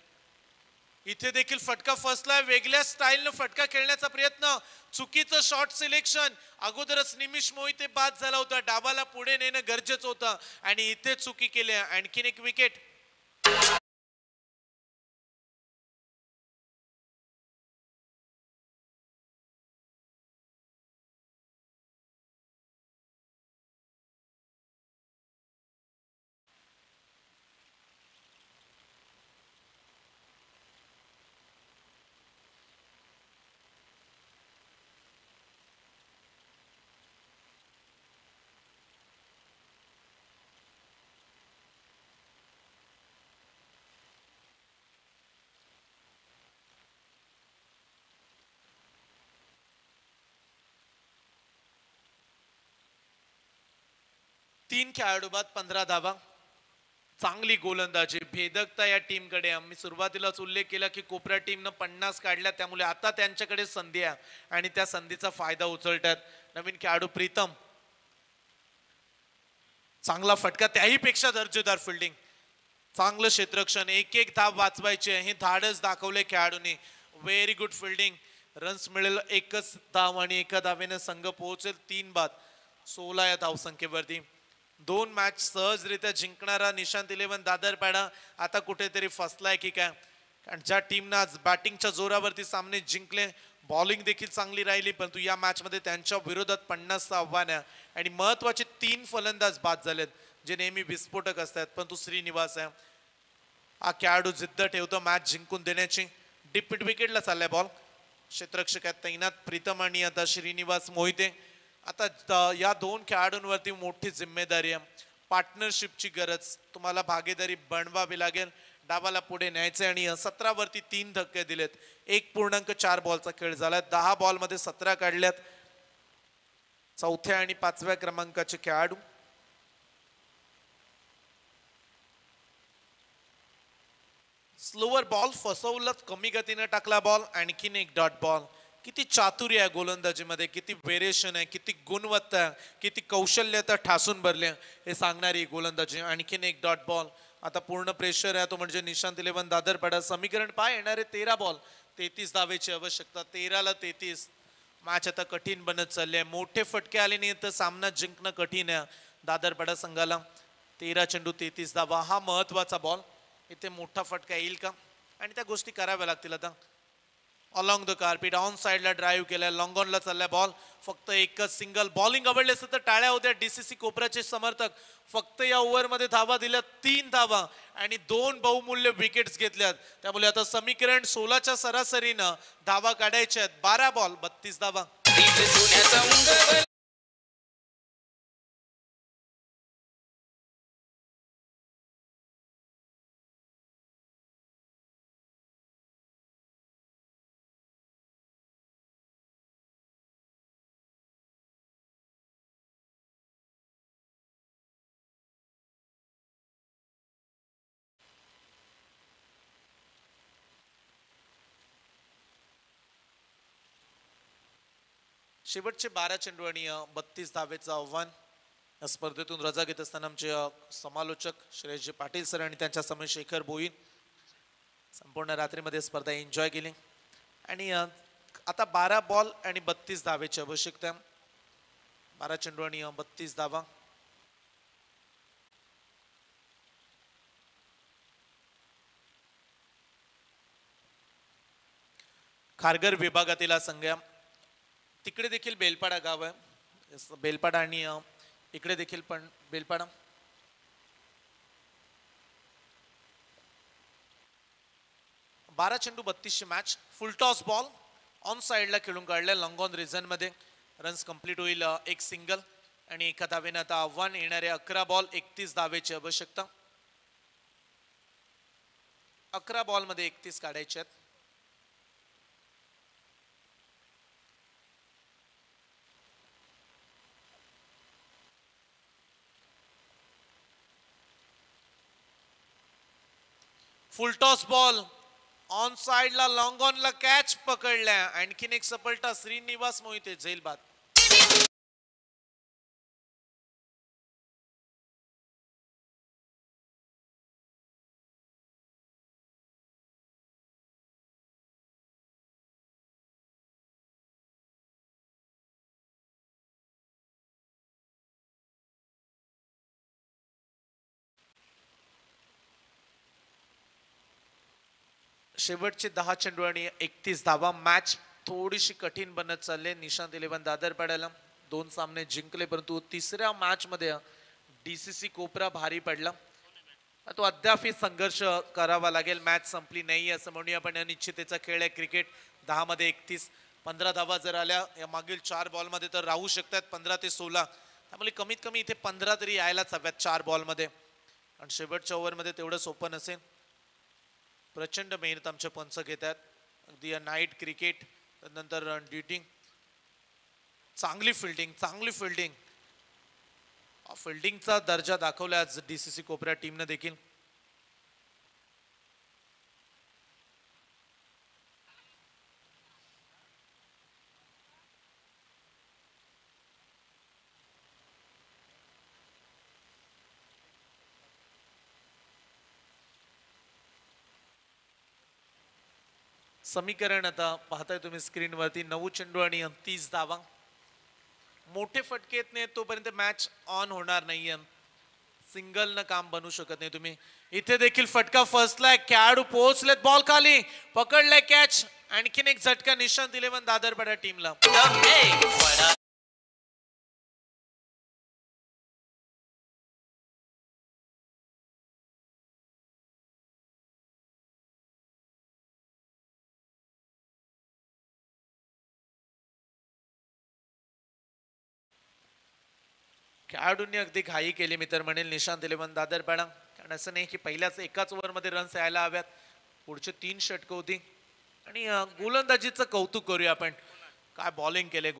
इथे देखील फटका फसलाय, वेगळ्या स्टाईलनं फटका खेळण्याचा प्रयत्न, चुकीचं शॉट सिलेक्शन. अगोदरच निमिष मोहिते बाद झाला होता, डाबाला पुढे नेणं गरजेचं होतं आणि इथे चुकी केली. आणखीन एक विकेट. तीन खेळाडू बाद 15 धावा. चांगली गोलंदाजी, भेदकता या टीमकडे. आम्ही सुरुवातीलाच उल्लेख केला की कोपरा टीमनं 50 काढल्या त्यामुळे आता त्यांच्याकडे संधी आहे आणि त्या संधीचा फायदा उचलतात. नवीन खेळाडू प्रीतम, चांगला फटका, त्याही पेक्षा दर्जेदार फिल्डिंग, चांगलं क्षेत्ररक्षण, एक एक धाव वाचवायचे हे धाडस दाखवले खेळाडूंनी. Very good fielding. रन्स मिळेल एकच धाव आणि एका धावेने संघ पोहोचेल 3 बाद 16 या धावसंख्येवरती. 2 मॅच सहजरित्या जिंकणारा निशांत 11 दादरपाडा आता कुठेतरी फसलाय की काय, कारण ज्या टीमनं आज बॅटिंगच्या जोरावरती सामने जिंकले, बॉलिंग देखील चांगली राहिली, परंतु या मॅच मध्ये त्यांच्या विरोधात 50चं आव्हान आहे आणि महत्वाचे 3 फलंदाज बाद झालेत जे नेहमी विस्फोटक असतात. परंतु श्रीनिवास आहे, हा खेळाडू जिद्द ठेवतो मॅच जिंकून देण्याची. डीप मिड विकेटला चाललाय बॉल, क्षेत्ररक्षकात तैनात प्रीतम आणि आता श्रीनिवास मोहिते. आता या 2 खेळाडूंवरती मोठी जिम्मेदारी आहे, पार्टनरशिपची गरज, तुम्हाला भागीदारी बनवावी लागेल. डावाला पुढे न्यायचे आणि 17 वरती 3 धक्के दिलेत. 1.4 बॉलचा खेळ झाला, 10 बॉल मध्ये 17 काढल्यात. 4थ्या आणि 5व्या क्रमांकाचे खेळाडू स्लोवर बॉल फसवलं, कमी गतीने टाकला बॉल, आणखीन एक डॉट बॉल. किती चातुर्य आहे गोलंदाजीमध्ये, किती व्हेरिएशन आहे, किती गुणवत्ता आहे, किती कौशल्य तर ठासून भरले हे सांगणारी गोलंदाजी. आणखीन एक डॉट बॉल. आता पूर्ण प्रेशर आहे तो म्हणजे निशांत 11 दादरपाडा. समीकरण पाय येणारे 13 बॉल 33 धावेची आवश्यकता. 13ला 33. मॅच आता कठीण बनत चालली आहे, मोठे फटके आले नाही तर सामना जिंकणं कठीण आहे दादरपाडा संघाला. 13 चेंडू 33 धावा, हा महत्वाचा बॉल. इथे मोठा फटका येईल का, आणि त्या गोष्टी कराव्या लागतील. आता अलॉंग द कार्पेट ऑन साइडला ड्राईव्ह केलाय, लॉंग ऑनला चाललाय बॉल. फक्त एकच सिंगल. बॉलिंग आवडली असतं तर टाळ्या होत्या डीसीसी कोपऱ्याचे समर्थक. फक्त या ओव्हरमध्ये धावा दिल्या 3 धावा आणि 2 बहुमूल्य विकेट्स घेतल्यात. त्यामुळे आता समीकरण 16च्या सरासरीनं धावा काढायच्या आहेत. 12 बॉल 32 धावा. शेवटचे 12 चेंडू आणि 32 धावेचं आव्हान. या स्पर्धेतून रजा घेत असताना आमचे समालोचक श्रेयसजी पाटील सर आणि त्यांच्या समोर शेखर भोईर संपूर्ण रात्रीमध्ये स्पर्धा एन्जॉय केली. आणि आता 12 बॉल आणि 32 धावेची आवश्यकता. 12 चेंडू आणि 32 धावा. खारघर विभागातील संघ, तिकडे देखील बेलपाडा गाव आहे. बेलपाडा आणि इकडे देखील पण बेलपाडा. बारा चेंडू 32 match. Full toss ball on साइडला खेळून काढलाय लॉंग ऑन रिझन मध्ये. रन्स कंप्लीट होईल, एक सिंगल आणि एका धावेने आता आव्हान. येणारे 11 बॉल 31 धावेची आवश्यकता. 11 बॉल मध्ये 31 काढायचे आहेत. फुल टॉस बॉल ऑन साइडला लॉंग ऑनला कॅच पकडल्या. आणखीन एक सफलता श्रीनिवास मोहिते, झेल बाद. शेवटचे 10 चेंडू आणि 31 धावा. मॅच थोडीशी कठीण बनत चालली. निशांत 11 दादरपाड्याला 2 सामने जिंकले, परंतु तिसऱ्या मॅच मध्ये डीसीसी कोपरा भारी पडला. तो अद्याप संघर्ष करावा लागेल. मॅच संपली नाही असं म्हणूया, पण अनिश्चिततेचा खेळ आहे क्रिकेट. 10 मध्ये 31. 15 धावा जर आल्या या मागील 4 बॉल मध्ये तर राहू शकतात 15 ते 16. त्यामुळे कमीत कमी इथे 15 तरी यायलाच हव्यात 4 बॉल मध्ये. आणि शेवटच्या ओव्हर मध्ये तेवढं सोपं नसेल. प्रचंड मेहनत आमचे पंच घेतात. अगदी नाईट क्रिकेट, नंतर ड्युटिंग, चांगली फिल्डिंग, चांगली फिल्डिंग. फिल्डिंगचा दर्जा दाखवला आज डीसीसी कोपरा टीमने देखील. समीकरण आता पाहताय तुम्ही स्क्रीनवरती 9 चेंडू आणि 30 धावा. मोठे फटके येत नाहीत तोपर्यंत मॅच ऑन होणार नाहीये. सिंगल न काम बनवू शकत नाही तुम्ही. इथे देखील फटका फसलाय, खेळाडू पोहोचलेत बॉल खाली, पकडलाय कॅच. आणखीन एक झटका निशांत इलेव्हन दादरपाडा टीमला. खेळाडूंनी अगदी घाई केली मी तर म्हणेल निशांत इलेव्हन दादरपाडा. कारण असं नाही की पहिल्याच एकाच ओव्हरमध्ये रन्स यायला हव्यात. पुढचे 3 षटकं होती. आणि गोलंदाजीचं कौतुक करूया आपण. काय बॉलिंग केले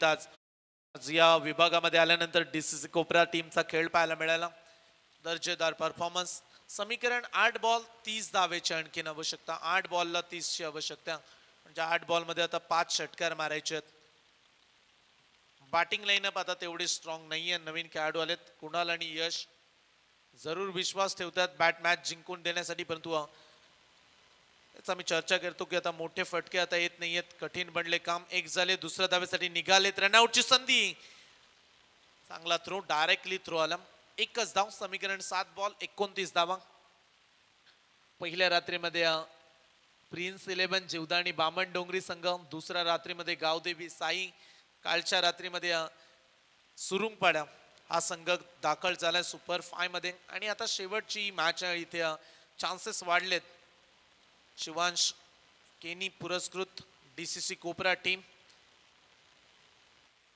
आज या विभागामध्ये आल्यानंतर डीसीसी कोपरा टीमचा खेळ पाहायला मिळाला. दर्जेदार परफॉर्मन्स. समीकरण 8 बॉल 30 धावेची आणखीन आवश्यकता. 8 बॉलला 30 ची आवश्यकता. म्हणजे 8 बॉलमध्ये आता 5 षटकार मारायचे आहेत. बॅटिंग लाईनअप आता तेवढी स्ट्रॉंग नाहीये. नवीन खेळाडू आलेत कुणाल आणि यश. जरूर विश्वास ठेवतात बॅट मॅच जिंकून देण्यासाठी, परंतु याचा मी चर्चा करतो की आता मोठे फटके आता येत नाहीयेत. कठीण बनले काम. एक झाले, दुसऱ्या धावेसाठी निघालेत. रनआउटची संधी. चांगला थ्रो, डायरेक्टली थ्रो आला. एकच धाव. समीकरण 7 बॉल 29 धावा. पहिल्या रात्रीमध्ये प्रिन्स 11 जीवदानी बामण डोंगरी संघ, दुसऱ्या रात्रीमध्ये गावदेवी साई, कालच्या रात्रीमध्ये सुरुंगपाडा हा संघ दाखल झालाय सुपर 5 मध्ये. आणि आता शेवटची मॅच आहे इथे. चान्सेस वाढलेत. शिवांश केनी पुरस्कृत डीसीसी कोपरा टीम.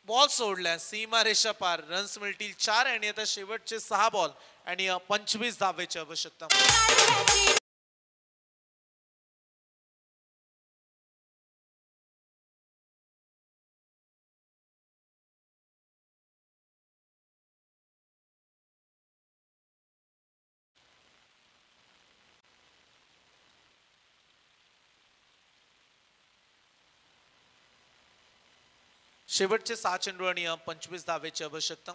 बॉल सोडल्या सीमारेषा पार. रन्स मिळतील 4 आणि आता शेवटचे 6 बॉल आणि 25 धावेची आवश्यकता. शेवटचे 6 चेंडू आणि 25 धावेची आवश्यकता.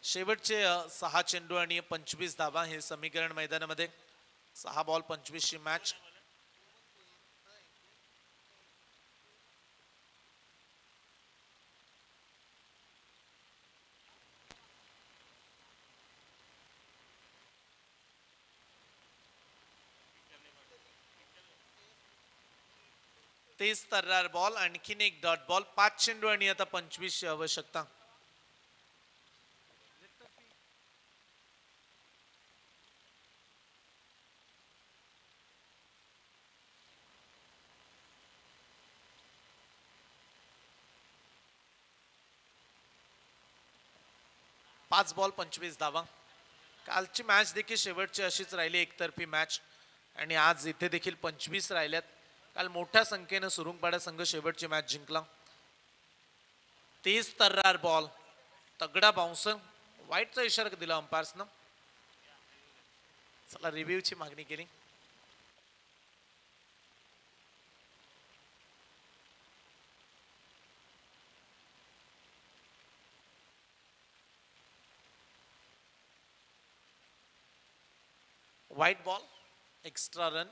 शेवटचे 6 चेंडू आणि 25 धावा हे समीकरण मैदानामध्ये. 6 बॉल 25 ची मॅच. तेज तर्रार बॉल. आणखीन एक डॉट बॉल. 5 चेंडू आणि आता 25 ची आवश्यकता. पाच बॉल 25 धावा. कालची मॅच देखील शेवटची अशीच राहिली, एकतर्फी मॅच. आणि आज इथे देखील 25 राहिल्यात. काल मोठ्या संख्येनं सुरुंगपाडा संघ शेवटची मॅच जिंकला. तेज तर्रार बॉल, तगडा बाउन्सर. वाईटचा इशारा दिला अंपायर्सनं. चला रिव्ह्यूची मागणी केली. White ball, extra run.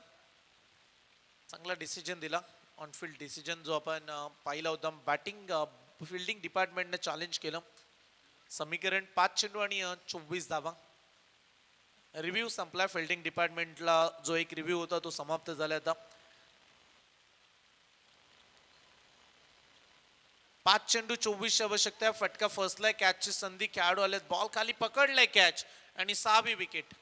चांगला डिसिजन दिला. ऑनफिल्ड डिसिजन जो आपण पाहिला होता. बॅटिंग फिल्डिंग डिपार्टमेंटने चॅलेंज केलं. समीकरण 5 चेंडू आणि 24 धावा. रिव्ह्यू संपला. फिल्डिंग डिपार्टमेंटला जो एक रिव्ह्यू होता तो समाप्त झाला. आता 5 चेंडू 24 आवश्यकता. फटका फसलाय. कॅचची संधी. खेळाडू आले. बॉल खाली पकडलाय कॅच आणि 6वी विकेट.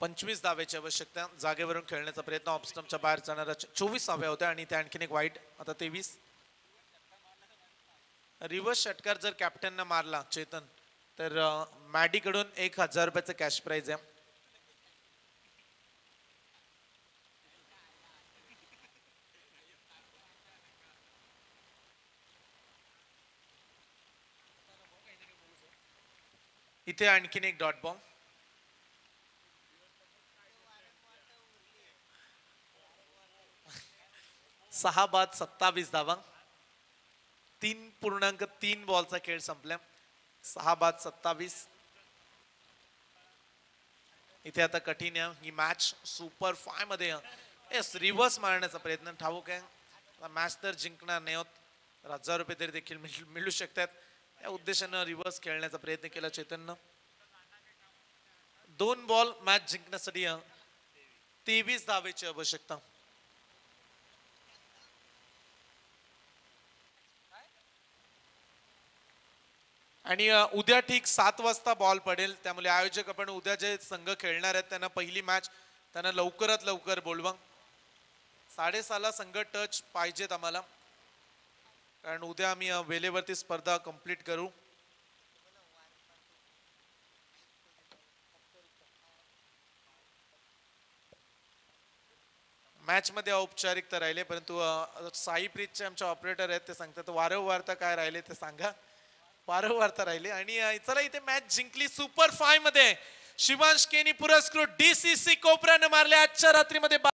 25 धावेची आवश्यकता. जागेवरून खेळण्याचा प्रयत्न, ऑफ स्टंपच्या बाहेर जाणारा 24 धाव्या होत्या आणि ते आणखीन एक वाईट. आता 23. रिव्हर्स षटकार जर कॅप्टननं मारला चेतन तर मॅडी कडून 1000 रुपयाचं कॅश प्राइज आहे. इथे आणखीन एक डॉट बॉम्ब. सहा बाद 27 धावा. 3.3 बॉलचा खेळ संपला. 6 बाद 27. इथे आता कठीण आहे ही मॅच. सुपर 5 मध्ये येस रिव्हर्स मारण्याचा प्रयत्न. ठाऊक आहे मॅच तर जिंकणार नाही होत, 1000 रुपये तरी देखील मिळू शकतात. या उद्देशानं रिव्हर्स खेळण्याचा प्रयत्न केला चेतननं. 2 बॉल मॅच जिंकण्यासाठी 23 धावेची आवश्यकता. आणि उद्या ठीक 7 वाजता बॉल पडेल, त्यामुळे आयोजक आपण उद्या जे संघ खेळणार आहेत त्यांना पहिली मॅच त्यांना लवकरात लवकर बोलवा. 6:30 संघ टच पाहिजेत आम्हाला, कारण उद्या आम्ही वेळेवरती स्पर्धा कंप्लीट करू. मॅच मध्ये औपचारिकता राहिले, परंतु साईप्रीतचे आमचे ऑपरेटर आहेत ते सांगतात वारंवारता काय राहिले ते सांगा. वारंवारता राहिले. आणि चला इथे मॅच जिंकली सुपर 5 मध्ये शिवांश केनी पुरस्कृत DCC कोपऱ्याने मारले आजच्या रात्रीमध्ये.